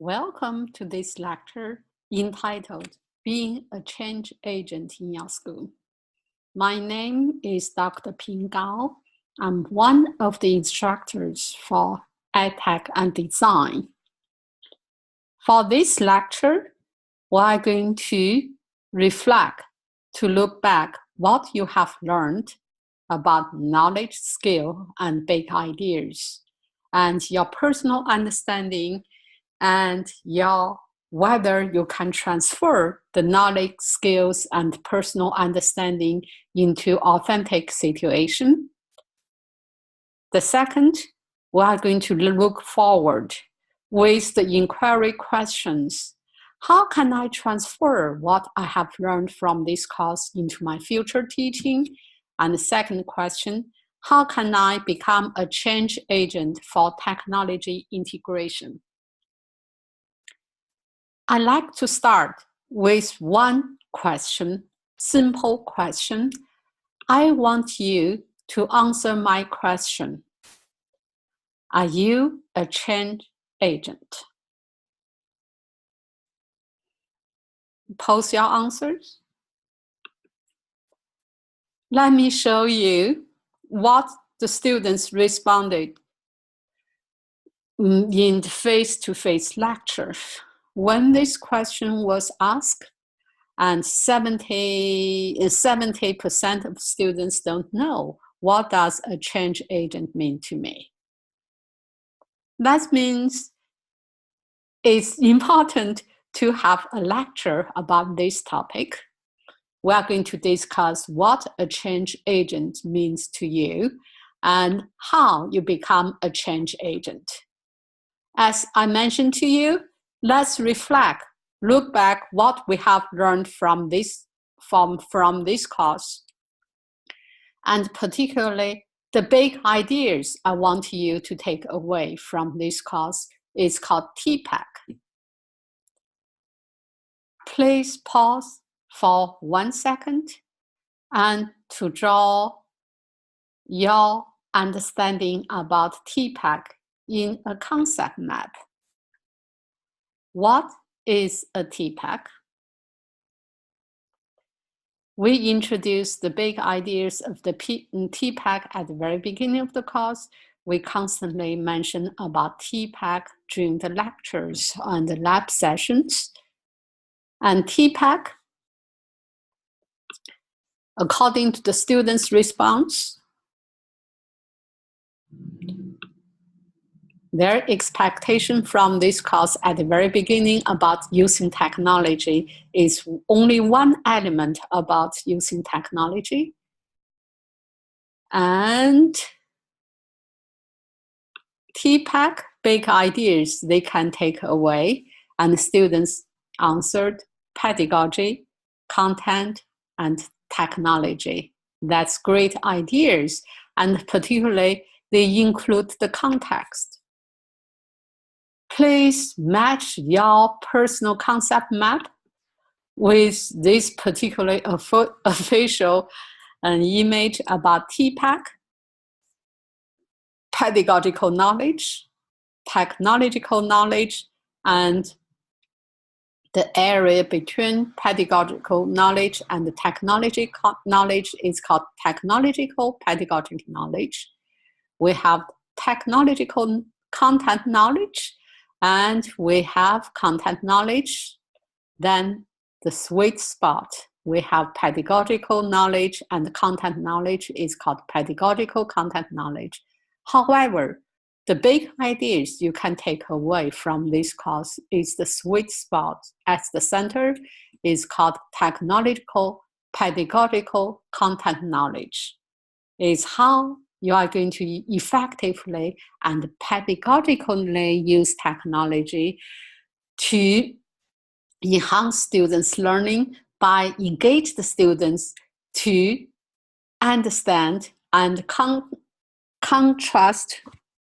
Welcome to this lecture entitled Being a Change Agent in Your School. My name is Dr. Ping Gao. I'm one of the instructors for EdTech and Design. For this lecture, we're going to reflect, to look back what you have learned about knowledge, skill, and big ideas, and your personal understanding and whether you can transfer the knowledge, skills, and personal understanding into authentic situation. The second, we are going to look forward with the inquiry questions. How can I transfer what I have learned from this course into my future teaching? And the second question, how can I become a change agent for technology integration? I like to start with one question, simple question. I want you to answer my question. Are you a change agent? Post your answers. Let me show you what the students responded in the face-to-face lecture. When this question was asked, and 70% of students don't know, what does a change agent mean to me? That means it's important to have a lecture about this topic. We are going to discuss what a change agent means to you and how you become a change agent. As I mentioned to you, let's reflect, look back what we have learned from this course. And particularly, the big ideas I want you to take away from this course is called TPAC. Please pause for 1 second and to draw your understanding about TPAC in a concept map. What is a TPAC? We introduced the big ideas of the TPAC at the very beginning of the course. We constantly mention about TPAC during the lectures and the lab sessions. And TPAC, according to the students' response, their expectation from this course at the very beginning about using technology is only one element about using technology. And TPAC, big ideas they can take away, and the students answered pedagogy, content, and technology. That's great ideas, and particularly they include the context. Please match your personal concept map with this particular official image about TPAC, pedagogical knowledge, technological knowledge, and the area between pedagogical knowledge and the technological knowledge is called technological pedagogic knowledge. We have technological content knowledge, and we have content knowledge. Then the sweet spot, we have pedagogical knowledge, and the content knowledge is called pedagogical content knowledge. However, the big ideas you can take away from this course is the sweet spot at the center is called technological pedagogical content knowledge. It's how you are going to effectively and pedagogically use technology to enhance students' learning by engage the students to understand and contrast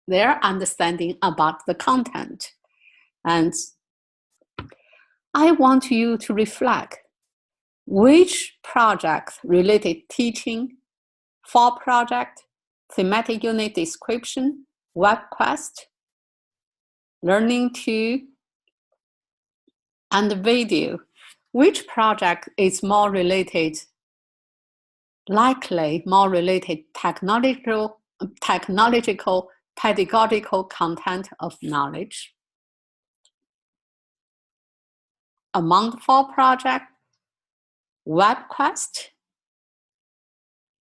their understanding about the content. And I want you to reflect which project related teaching, fall project, thematic unit description, web quest, learning to and video. Which project is more related, likely more related technological, pedagogical content of knowledge? Among the 4 projects, WebQuest,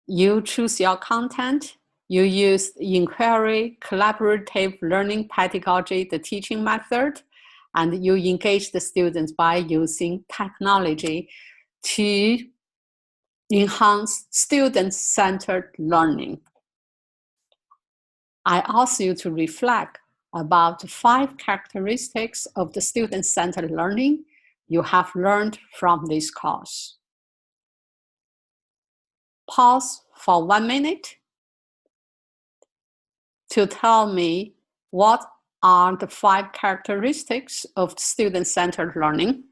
you choose your content, you use inquiry, collaborative learning pedagogy, the teaching method, and you engage the students by using technology to enhance student-centered learning. I ask you to reflect about 5 characteristics of the student-centered learning you have learned from this course. Pause for 1 minute to tell me what are the 5 characteristics of student-centered learning.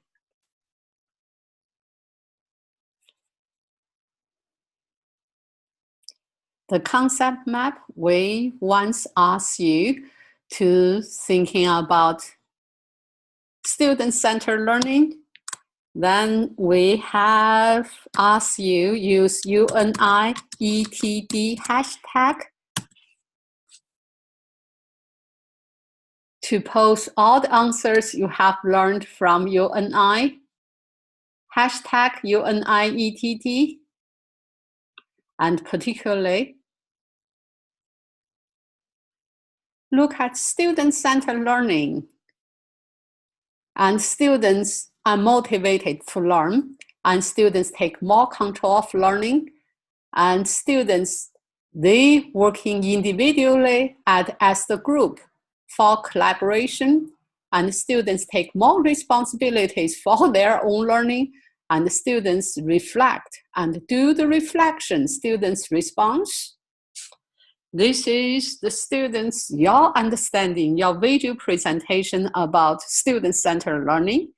The concept map, we once asked you to thinking about student-centered learning. Then we have asked you use UNIETD hashtag to post all the answers you have learned from UNI. Hashtag UNIETD. And particularly, look at student-centered learning. And students are motivated to learn, and students take more control of learning, and students, they working individually and as the group for collaboration, and students take more responsibilities for their own learning, and students reflect and do the reflection, students' response. This is the students, your understanding, your video presentation about student-centered learning.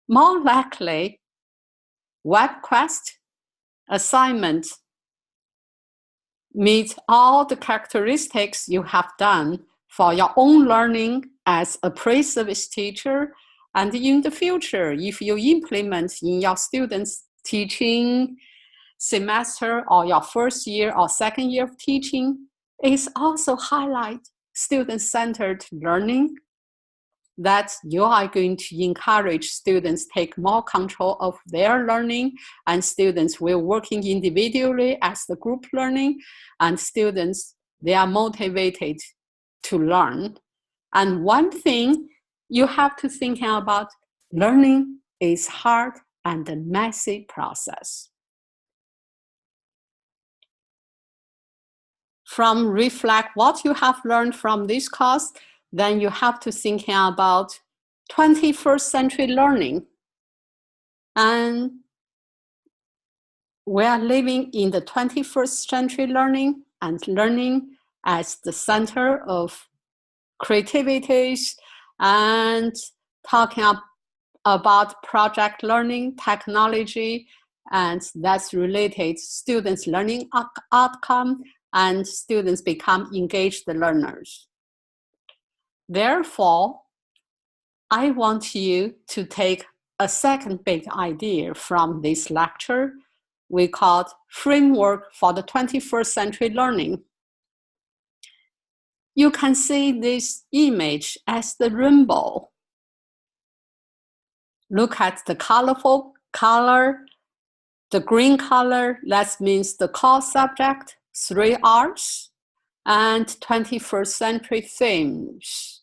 More likely, WebQuest assignment meets all the characteristics you have done for your own learning as a pre-service teacher. And in the future, if you implement in your students' teaching semester or your first year or second year of teaching, it also highlight student-centered learning, that you are going to encourage students take more control of their learning, and students will working individually as the group learning, and students, they are motivated to learn. And one thing you have to think about, learning is hard and a messy process. From reflect what you have learned from this course, then you have to think about 21st century learning. And we are living in the 21st century learning, and learning as the center of creativities, and talking about project learning, technology, and that's related students' learning outcome, and students become engaged learners. Therefore, I want you to take a second big idea from this lecture we called Framework for the 21st Century Learning. You can see this image as the rainbow. Look at the colorful color, the green color, that means the core subject, 3 R's, and 21st century themes.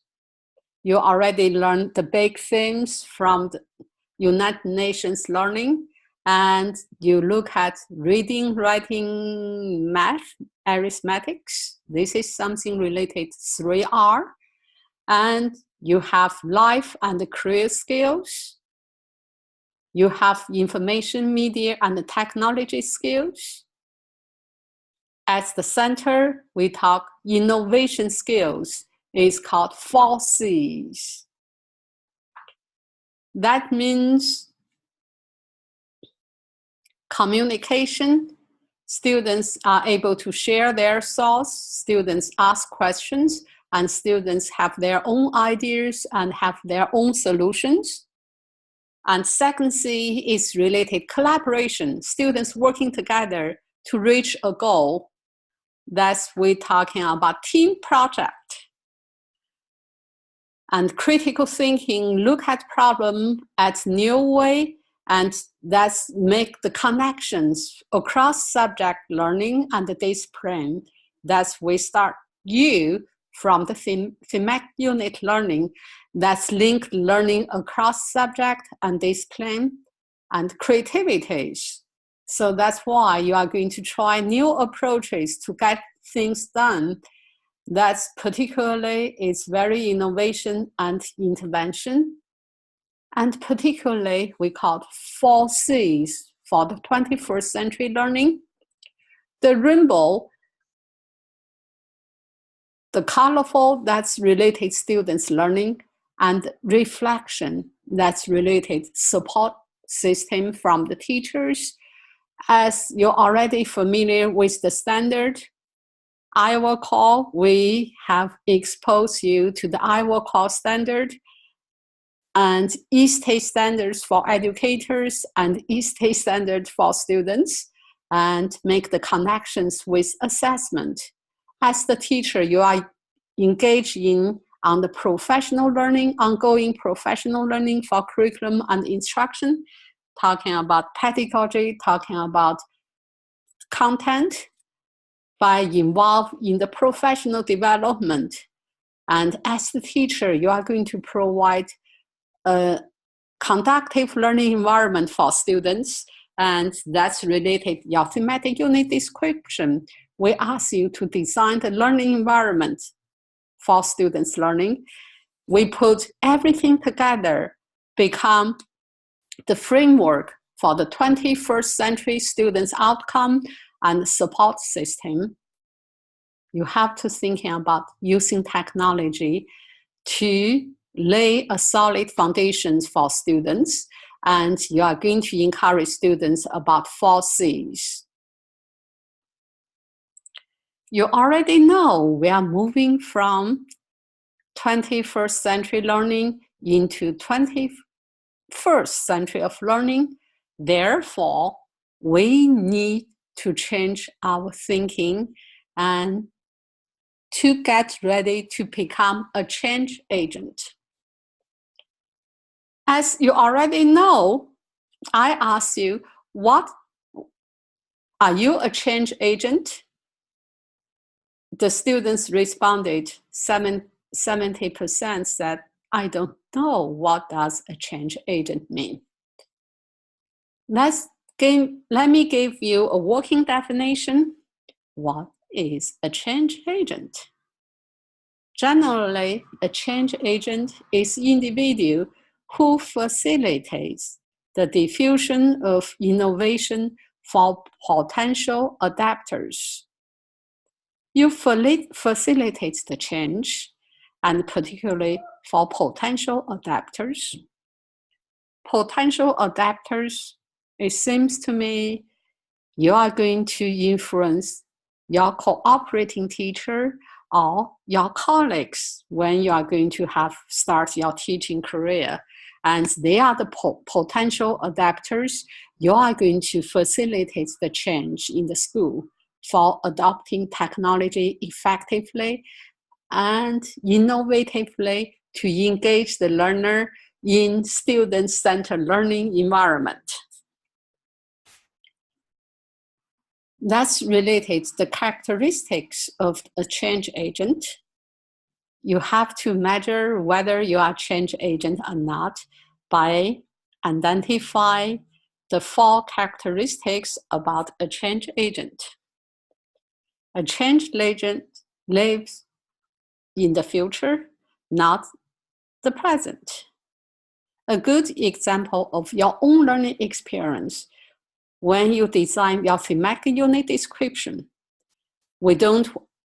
You already learned the big themes from the United Nations learning, and you look at reading, writing, math, arithmetics. This is something related to 3R. And you have life and career skills. You have information, media, and technology skills. At the center, we talk innovation skills. It's called 4 C's. That means communication. Students are able to share their thoughts. Students ask questions. and students have their own ideas and have their own solutions. And second C is related collaboration, students working together to reach a goal. That's we're talking about team project. And critical thinking, look at problem at new way, and that's make the connections across subject learning and the discipline. That's we start you from the thematic unit learning, that's linked learning across subject and discipline and creativities. So that's why you are going to try new approaches to get things done. That's particularly, it's very innovation and intervention. And particularly, we call it 4 C's for the 21st century learning. The rainbow, the colorful, that's related students learning, and reflection, that's related support system from the teachers. As you're already familiar with the standard, Iowa Call, we have exposed you to the Iowa Call standard and e-state standards for educators and e-state standards for students, and make the connections with assessment. As the teacher, you are engaged on the professional learning, ongoing professional learning for curriculum and instruction, talking about pedagogy, talking about content, by involved in the professional development. And as the teacher, you are going to provide a conductive learning environment for students, and that's related your thematic unit description. We ask you to design the learning environment for students learning. We put everything together, become the framework for the 21st century students' outcome and support system. You have to think about using technology to lay a solid foundation for students, and you are going to encourage students about 4 C's. You already know we are moving from 21st century learning into 21st century of learning. Therefore, we need to change our thinking and to get ready to become a change agent. As you already know, I asked you, are you a change agent? The students responded, 70% said, I don't know what does a change agent mean. Let me give you a working definition. What is a change agent? Generally, a change agent is an individual who facilitates the diffusion of innovation for potential adapters. You facilitate the change, and particularly for potential adapters. Potential adapters, it seems to me, you are going to influence your cooperating teacher or your colleagues when you are going to start your teaching career. And they are the potential adapters. You are going to facilitate the change in the school for adopting technology effectively and innovatively to engage the learner in student-centered learning environment. That's related to the characteristics of a change agent. You have to measure whether you are a change agent or not by identify the 4 characteristics about a change agent. A change agent lives in the future, not the present. A good example of your own learning experience, when you design your thematic unit description, we don't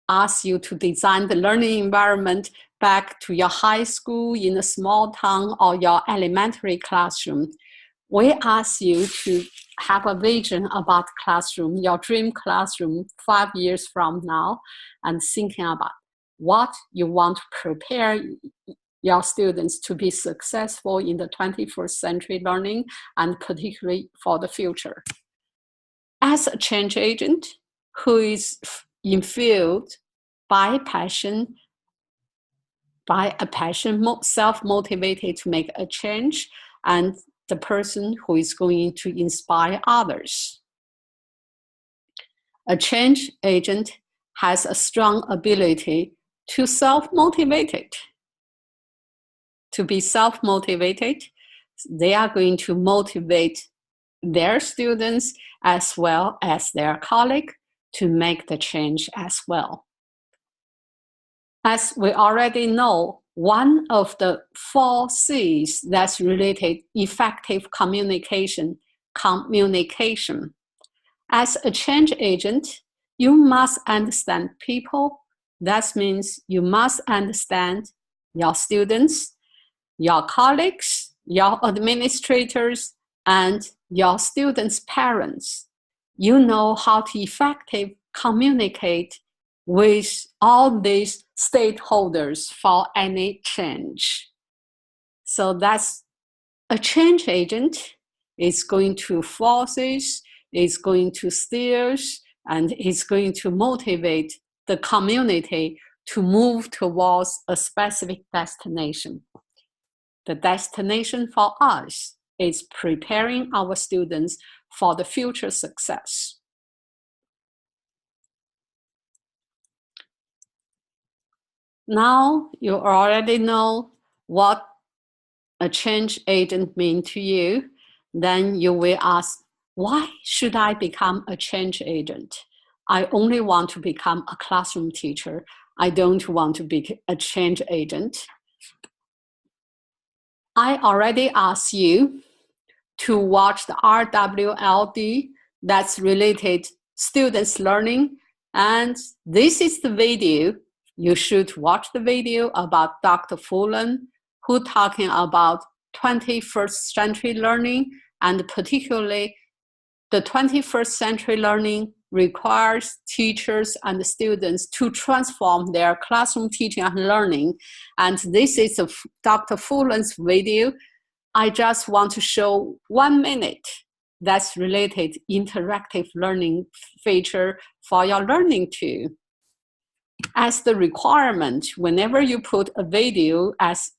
ask you to design the learning environment back to your high school in a small town or your elementary classroom. We ask you to have a vision about classroom, your dream classroom 5 years from now, and thinking about what you want to prepare your students to be successful in the 21st century learning, and particularly for the future. As a change agent who is infused by passion, self-motivated to make a change, and the person who is going to inspire others. A change agent has a strong ability to self-motivate. To be self-motivated, they are going to motivate their students as well as their colleagues to make the change as well. As we already know, one of the 4 C's that's related effective communication. As a change agent, you must understand people. That means you must understand your students, your colleagues, your administrators, and your students' parents. You know how to effectively communicate with all these stakeholders for any change. So that's a change agent is going to forces, is going to steer, and is going to motivate the community to move towards a specific destination. The destination for us is preparing our students for the future success. Now you already know what a change agent means to you. Then you will ask, why should I become a change agent? I only want to become a classroom teacher. I don't want to be a change agent. I already asked you to watch the RWLD that's related students learning. And this is the video. You should watch the video about Dr. Fullen, who talking about 21st century learning, and particularly the 21st century learning requires teachers and students to transform their classroom teaching and learning. And this is Dr. Fullen's video. I just want to show 1 minute that's related interactive learning feature for your learning tool. As the requirement, whenever you put a video as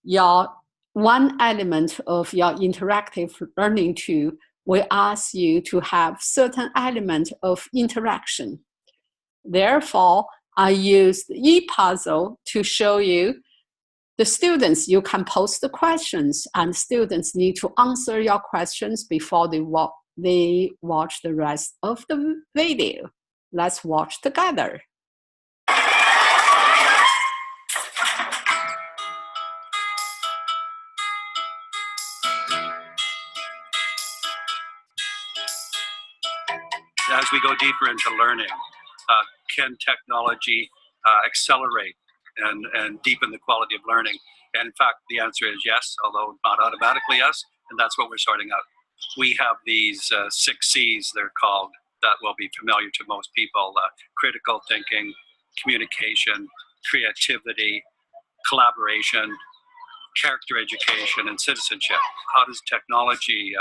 your one element of your interactive learning tool, we ask you to have certain element of interaction. Therefore, I used ePuzzle to show you the students. You can post the questions, and students need to answer your questions before they watch the rest of the video. Let's watch together. As we go deeper into learning, can technology accelerate and deepen the quality of learning? And in fact, the answer is yes, although not automatically yes, and that's what we're sorting out. We have these 6 C's, they're called, that will be familiar to most people: critical thinking, communication, creativity, collaboration, character education, and citizenship. How does technology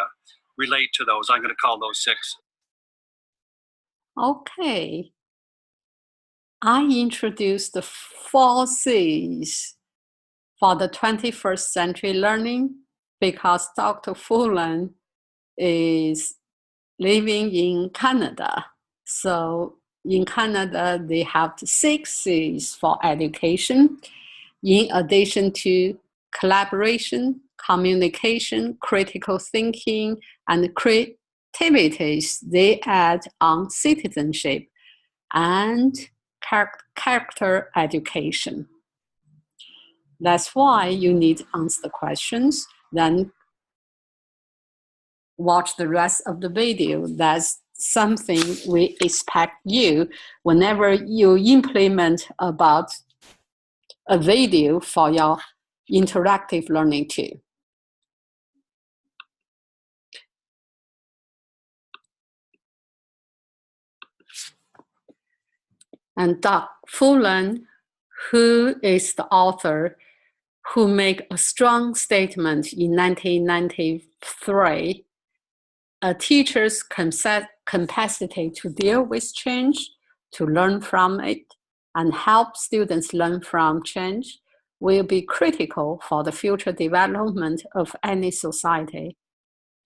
relate to those? I'm going to call those 6. Okay. I introduced the 4 C's for the 21st century learning because Dr. Fullen is living in Canada. So in Canada, they have the 6 C's for education, in addition to collaboration, communication, critical thinking, and creativities. They add on citizenship and character education. That's why you need to answer the questions, then watch the rest of the video. That's something we expect you whenever you implement about a video for your interactive learning tool. And Doug Fullan, who is the author, who made a strong statement in 1993, a teacher's capacity to deal with change, to learn from it, and help students learn from change will be critical for the future development of any society.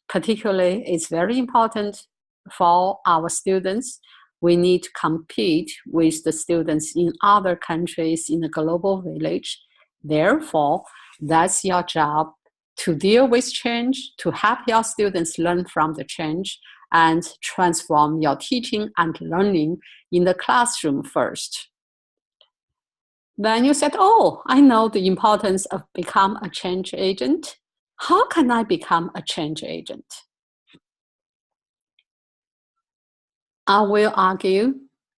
Particularly, it's very important for our students. We need to compete with the students in other countries in the global village. Therefore, that's your job, to deal with change, to help your students learn from the change, and transform your teaching and learning in the classroom first. Then you said, oh, I know the importance of become a change agent. How can I become a change agent? I will argue,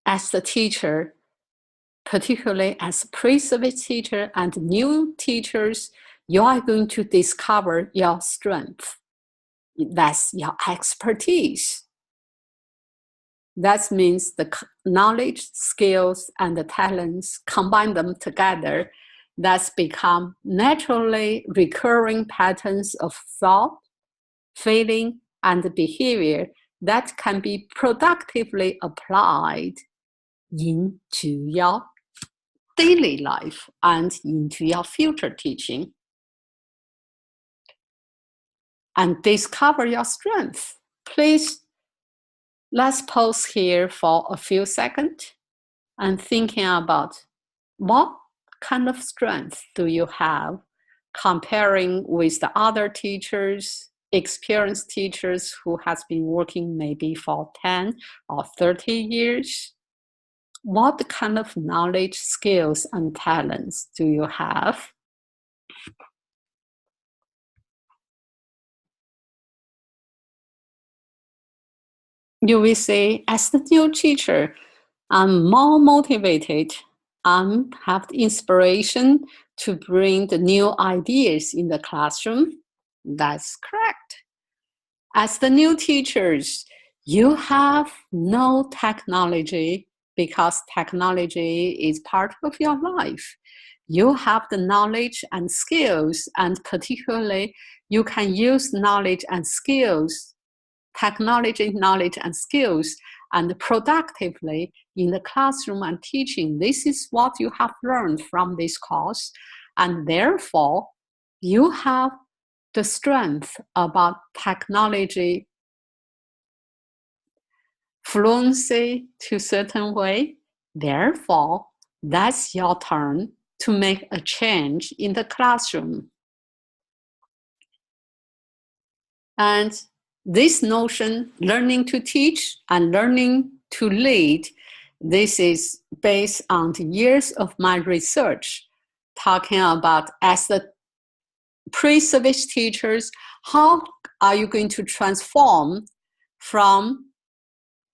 as the teacher, particularly as pre-service teacher and new teachers, you are going to discover your strength. That's your expertise. That means the knowledge, skills, and the talents, combine them together, that's become naturally recurring patterns of thought, feeling, and behavior that can be productively applied into your daily life and into your future teaching. And discover your strength. Please, let's pause here for a few seconds and thinking about what kind of strength do you have comparing with the other teachers, experienced teachers who has been working maybe for 10 or 30 years. What kind of knowledge, skills, and talents do you have? You will say, as the new teacher, I'm more motivated. I have the inspiration to bring the new ideas in the classroom. That's correct. As the new teachers, you have no technology because technology is part of your life. You have the knowledge and skills, and particularly you can use knowledge and skills, technology, knowledge and skills, and productively in the classroom and teaching. This is what you have learned from this course, and therefore you have the strength about technology fluency to a certain way. Therefore, that's your turn to make a change in the classroom. And this notion, learning to teach and learning to lead, this is based on the years of my research, talking about as the pre-service teachers, how are you going to transform from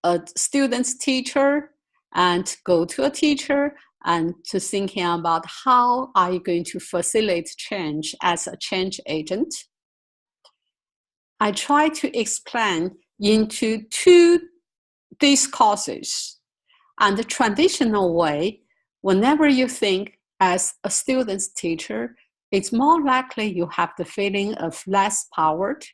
a student's teacher and go to a teacher, and to thinking about how are you going to facilitate change as a change agent. I try to explain into two discourses. And the traditional way, whenever you think as a student's teacher, it's more likely you have the feeling of less powered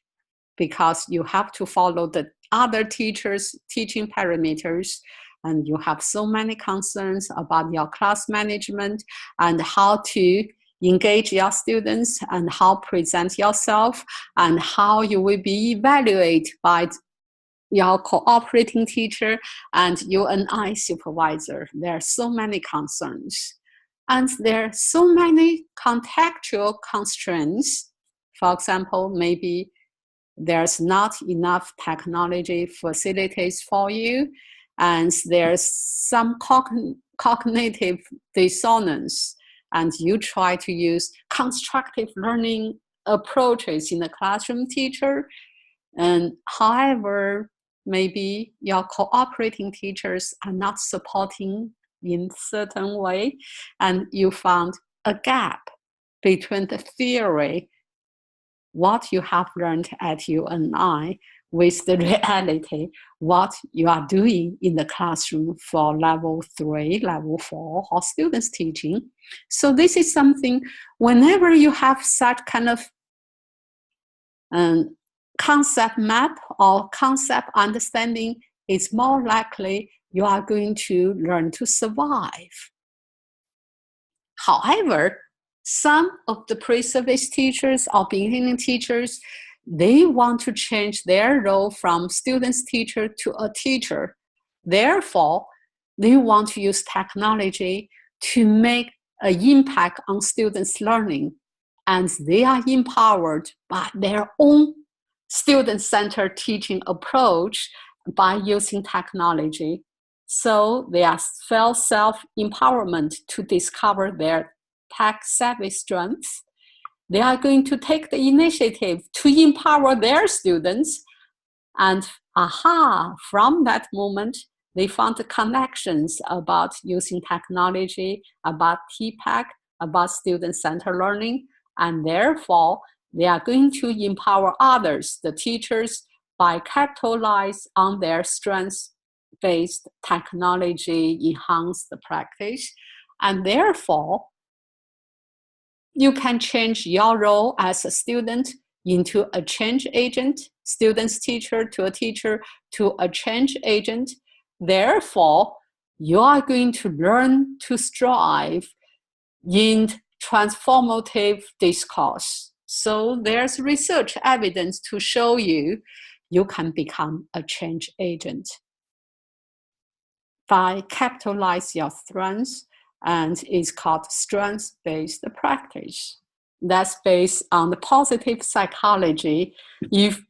because you have to follow the other teachers' teaching parameters, and you have so many concerns about your class management and how to engage your students and how present yourself and how you will be evaluated by your cooperating teacher and UNI supervisor. There are so many concerns. And there are so many contextual constraints. For example, maybe there's not enough technology facilities for you, and there's some cognitive dissonance, and you try to use constructive learning approaches in the classroom teacher. And however, maybe your cooperating teachers are not supporting in certain way, and you found a gap between the theory, what you have learned at UNI, with the reality, what you are doing in the classroom for level 3, level 4, or students teaching. So this is something, whenever you have such kind of concept map or concept understanding, it's more likely you are going to learn to survive. However, some of the pre-service teachers or beginning teachers, they want to change their role from student's teacher to a teacher. Therefore, they want to use technology to make an impact on students' learning. And they are empowered by their own student-centered teaching approach by using technology. So they are felt self-empowerment to discover their tech-savvy strengths. They are going to take the initiative to empower their students. And from that moment, they found the connections about using technology, about TPAC, about student-centered learning, and therefore, they are going to empower others, the teachers, by capitalize on their strengths-based technology, enhance the practice, and therefore, you can change your role as a student into a change agent, student's teacher to a teacher to a change agent. Therefore, you are going to learn to strive in transformative discourse. So there's research evidence to show you can become a change agent by capitalize your strengths, and it's called strengths-based practice. That's based on the positive psychology. If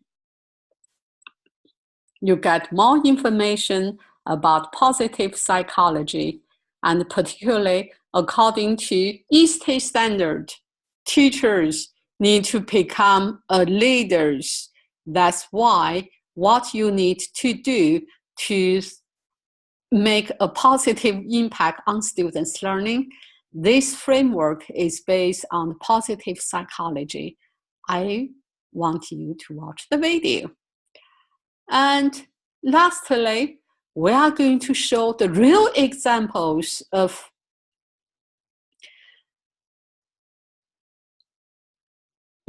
you get more information about positive psychology, and particularly according to ISTE standard, teachers need to become leaders. That's why what you need to do to make a positive impact on students' learning, this framework is based on positive psychology. I want you to watch the video. And lastly, we are going to show the real examples of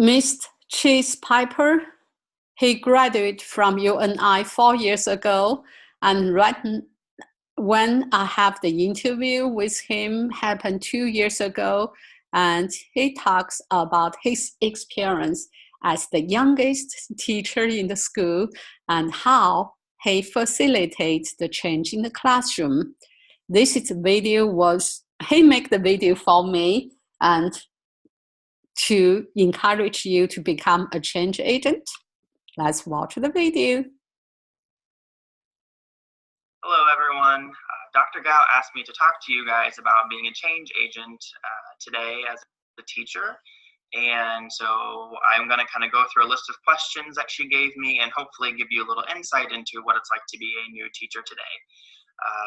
Mr. Chase Piper. He graduated from UNI 4 years ago, and when I have the interview with him happened 2 years ago, and he talks about his experience as the youngest teacher in the school and how he facilitates the change in the classroom. This is video he made the video for me and to encourage you to become a change agent. Let's watch the video. Hello, everyone. Dr. Gao asked me to talk to you guys about being a change agent today as a teacher. And so I'm going to kind of go through a list of questions that she gave me and hopefully give you a little insight into what it's like to be a new teacher today.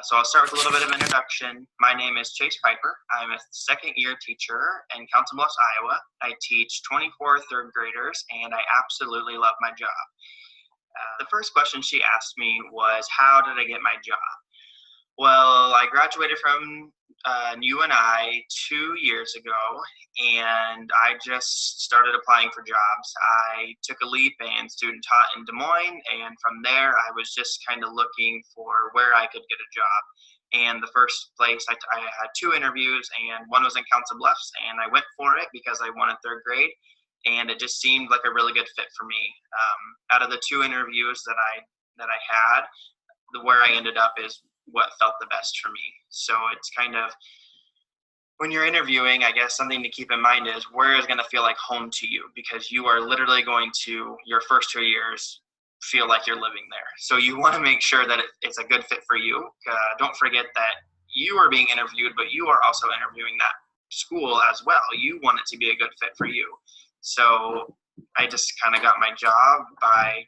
So I'll start with a little bit of introduction. My name is Chase Piper. I'm a second-year teacher in Council Bluffs, Iowa. I teach 24 third graders, and I absolutely love my job. The first question she asked me was, how did I get my job? Well, I graduated from UNI 2 years ago, and I just started applying for jobs. I took a leap and student taught in Des Moines, and from there I was just kind of looking for where I could get a job. And the first place, I had 2 interviews, and one was in Council Bluffs, and I went for it because I wanted third grade, and it just seemed like a really good fit for me. Out of the 2 interviews that I had, where I ended up is what felt the best for me. So it's kind of, when you're interviewing, I guess something to keep in mind is where is going to feel like home to you, because you are literally going to, your first 2 years, feel like you're living there. So you want to make sure that it's a good fit for you. Don't forget that you are being interviewed, but you are also interviewing that school as well. You want it to be a good fit for you. So I just kind of got my job I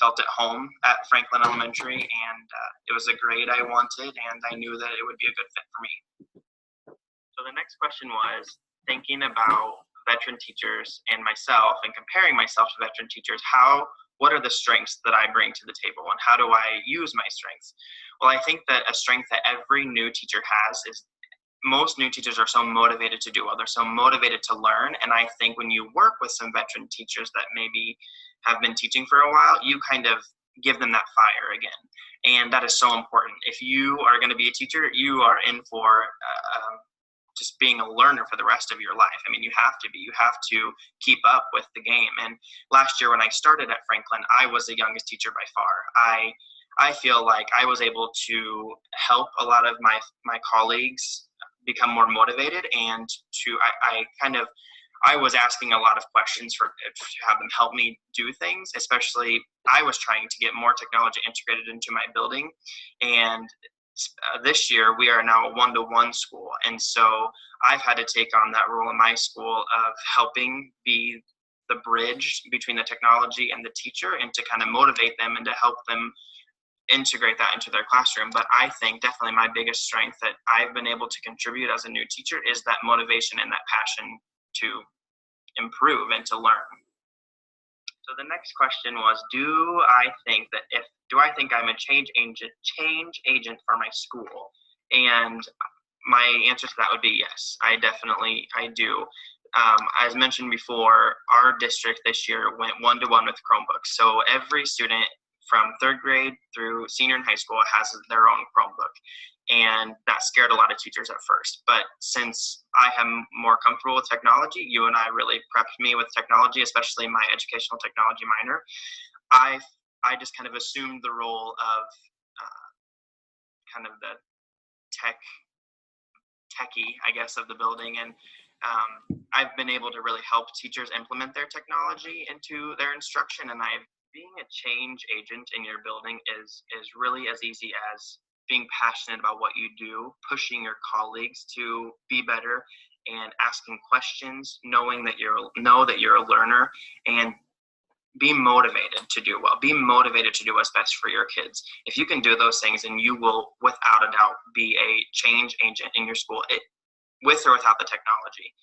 felt at home at Franklin Elementary, and it was a grade I wanted, and I knew that it would be a good fit for me. So the next question was, thinking about veteran teachers and myself and comparing myself to veteran teachers, how what are the strengths that I bring to the table, and how do I use my strengths? Well, I think that a strength that every new teacher has is most new teachers are so motivated to do well. They're so motivated to learn. And I think when you work with some veteran teachers that maybe have been teaching for a while, you kind of give them that fire again. And that is so important. If you are going to be a teacher, you are in for just being a learner for the rest of your life. I mean, you have to be. You have to keep up with the game. And last year when I started at Franklin, I was the youngest teacher by far. I feel like I was able to help a lot of my colleagues become more motivated, and I was asking a lot of questions to have them help me do things. Especially, I was trying to get more technology integrated into my building, and this year we are now a one-to-one school, and so I've had to take on that role in my school of helping be the bridge between the technology and the teacher, and to kind of motivate them and to help them integrate that into their classroom. But I think definitely my biggest strength that I've been able to contribute as a new teacher is that motivation and that passion to improve and to learn. So the next question was, do I think I'm a change agent for my school? And my answer to that would be yes. I do. As mentioned before, our district this year went one-to-one with Chromebooks. So every student from third grade through senior in high school has their own Chromebook. And that scared a lot of teachers at first. But since I am more comfortable with technology, you and I really prepped me with technology, especially my educational technology minor. I just kind of assumed the role of kind of the techie, I guess, of the building. And I've been able to really help teachers implement their technology into their instruction. And being a change agent in your building is really as easy as being passionate about what you do, pushing your colleagues to be better, and asking questions, knowing that you're a learner, and be motivated to do well. Be motivated to do what's best for your kids. If you can do those things, then you will, without a doubt, be a change agent in your school, with or without the technology.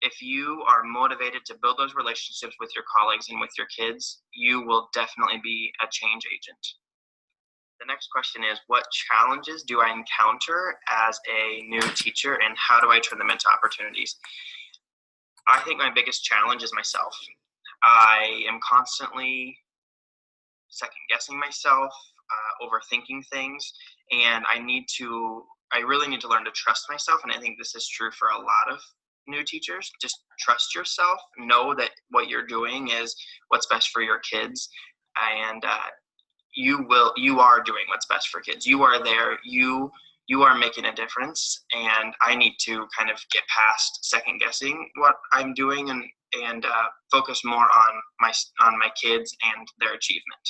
If you are motivated to build those relationships with your colleagues and with your kids, you will definitely be a change agent. The next question is, what challenges do I encounter as a new teacher, and how do I turn them into opportunities? I think my biggest challenge is myself. I am constantly second-guessing myself, overthinking things, and I really need to learn to trust myself, and I think this is true for a lot of new teachers. Just trust yourself, know that what you're doing is what's best for your kids, and you are doing what's best for kids. You are there, you are making a difference, and I need to kind of get past second guessing what I'm doing and focus more on my kids and their achievement.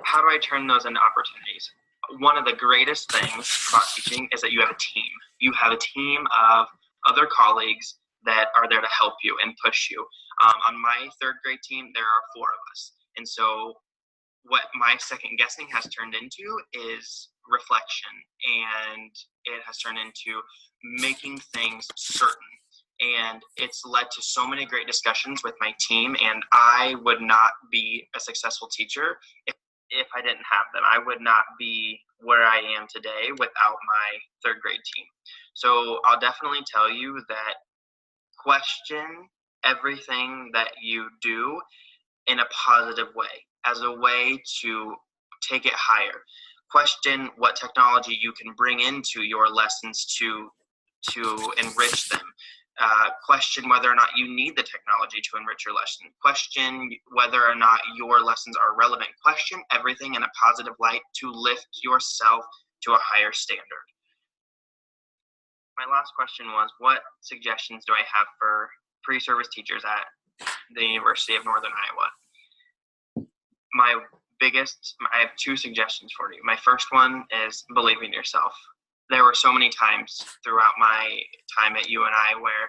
How do I turn those into opportunities? One of the greatest things about teaching is that you have a team. You have a team of other colleagues that are there to help you and push you. On my third grade team, there are 4 of us. And so what my second guessing has turned into is reflection, and it has turned into making things certain. And it's led to so many great discussions with my team, and I would not be a successful teacher if I didn't have them. I would not be where I am today without my third grade team. So I'll definitely tell you that question everything that you do in a positive way, as a way to take it higher. Question what technology you can bring into your lessons to enrich them. Question whether or not you need the technology to enrich your lesson. Question whether or not your lessons are relevant. Question everything in a positive light to lift yourself to a higher standard. My last question was, what suggestions do I have for pre-service teachers at the University of Northern Iowa? I have 2 suggestions for you. My first one is believe in yourself. There were so many times throughout my time at UNI where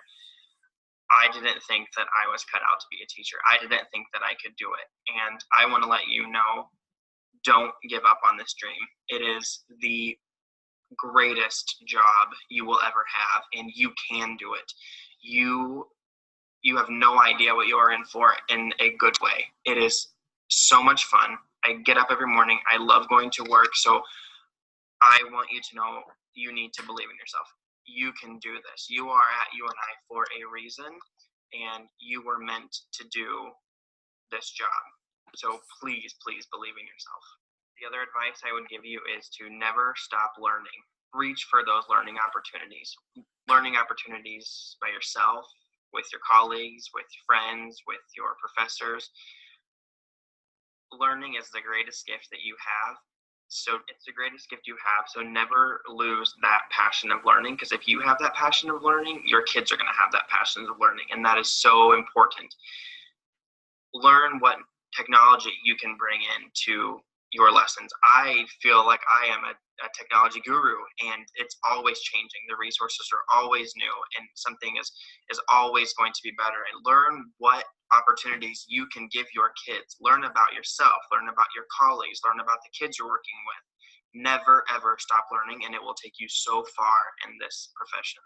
I didn't think that I was cut out to be a teacher. I didn't think that I could do it. And I want to let you know, don't give up on this dream. It is the greatest job you will ever have, and you can do it. You you have no idea what you are in for in a good way. It is so much fun. I get up every morning. I love going to work. So I want you to know you need to believe in yourself. You can do this. You are at UNI for a reason, and you were meant to do this job. So please, please believe in yourself. The other advice I would give you is to never stop learning. Reach for those learning opportunities. Learning opportunities by yourself, with your colleagues, with your friends, with your professors. Learning is the greatest gift that you have. So it's the greatest gift you have. So never lose that passion of learning, because if you have that passion of learning, your kids are going to have that passion of learning. And that is so important. Learn what technology you can bring into your lessons. I feel like I am a technology guru, and it's always changing. The resources are always new, and something is always going to be better. And learn what opportunities you can give your kids. Learn about yourself, learn about your colleagues, learn about the kids you're working with. Never, ever stop learning, and it will take you so far in this profession.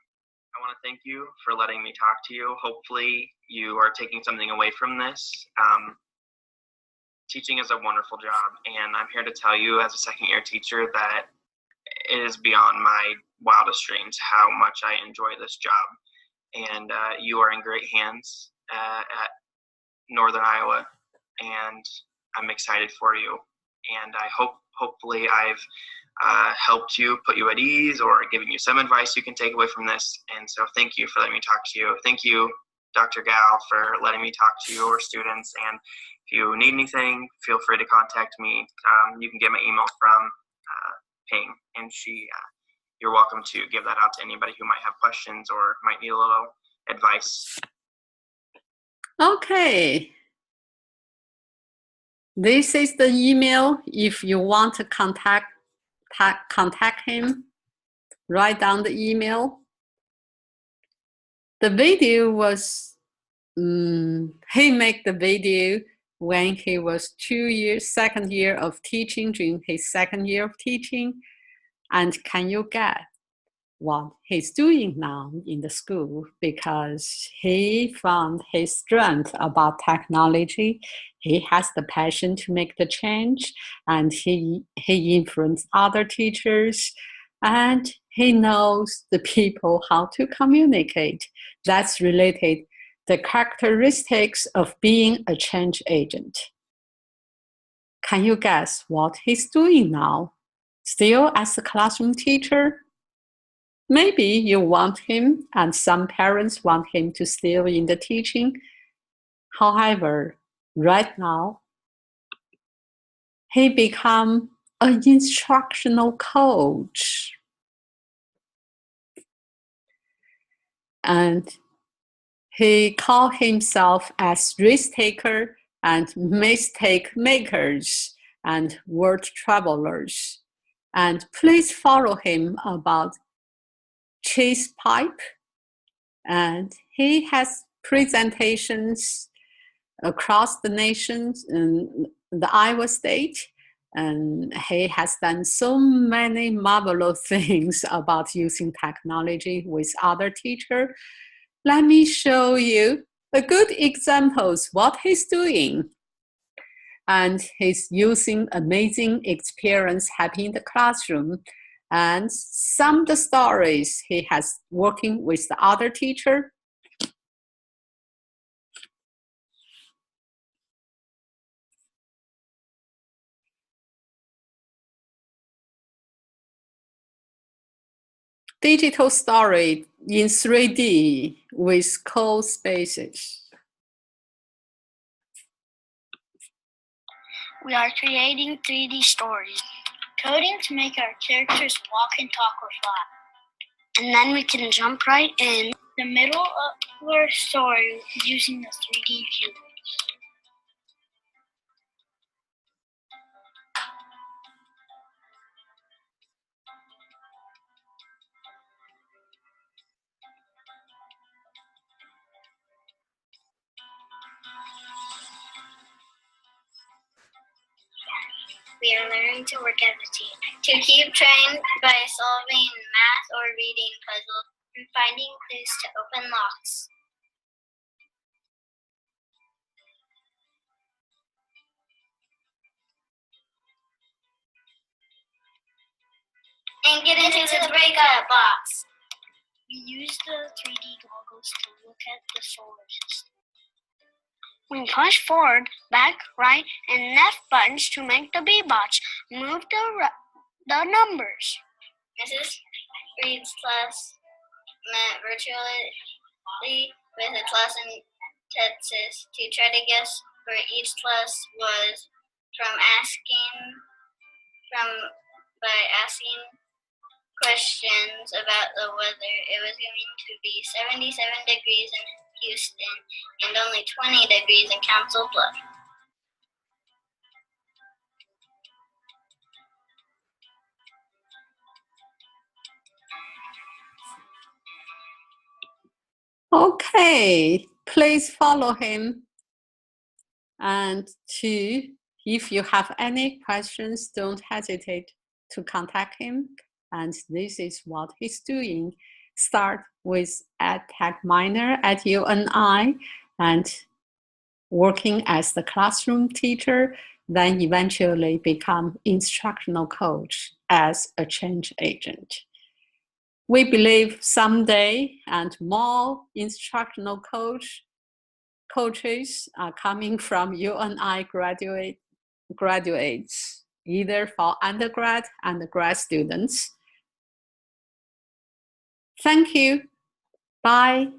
I want to thank you for letting me talk to you. Hopefully you are taking something away from this. Teaching is a wonderful job, and I'm here to tell you as a second-year teacher that it is beyond my wildest dreams how much I enjoy this job. And you are in great hands at Northern Iowa, and I'm excited for you. And I hopefully I've helped you, put you at ease, or given you some advice you can take away from this. And so thank you for letting me talk to you. Thank you, Dr. Gal, for letting me talk to your students. And if you need anything, feel free to contact me. You can get my email from Ping, and you're welcome to give that out to anybody who might have questions or might need a little advice. Okay. This is the email. If you want to contact him, write down the email. The video was, he made the video when he was second year of teaching, during his second year of teaching. And can you guess what he's doing now in the school? Because he found his strength about technology. He has the passion to make the change, and he influenced other teachers, and he knows the people how to communicate. That's related the characteristics of being a change agent. Can you guess what he's doing now? Still as a classroom teacher? Maybe you want him, and some parents want him to still in the teaching. However, right now, he become an instructional coach. And he called himself as risk taker and mistake makers and world travelers. And please follow him about Chase Pipe. And he has presentations across the nation in the Iowa State. And he has done so many marvelous things about using technology with other teachers. Let me show you a good examples what he's doing. And he's using amazing experience happening in the classroom. And some of the stories he has working with the other teacher. Digital story in 3D with code spaces. We are creating 3D stories. Coding to make our characters walk and talk or fly. And then we can jump right in the middle of our story using the 3D view. We are learning to work as a team, to keep trained by solving math or reading puzzles and finding clues to open locks. and get into the breakout box. We use the 3D goggles to look at the solar system. We push forward, back, right, and left buttons to make the B-box move the numbers. Mrs. Reed's class met virtually with a class in Texas to try to guess where each class was by asking questions about the weather. It was going to be 77 degrees in Houston and only 20 degrees in Council Bluffs. Okay, please follow him. And two, if you have any questions, don't hesitate to contact him. And this is what he's doing. Start with EdTech minor at UNI and working as the classroom teacher, then eventually become instructional coach as a change agent. We believe someday and more instructional coaches are coming from UNI graduates, either for undergrad and grad students. Thank you. Bye.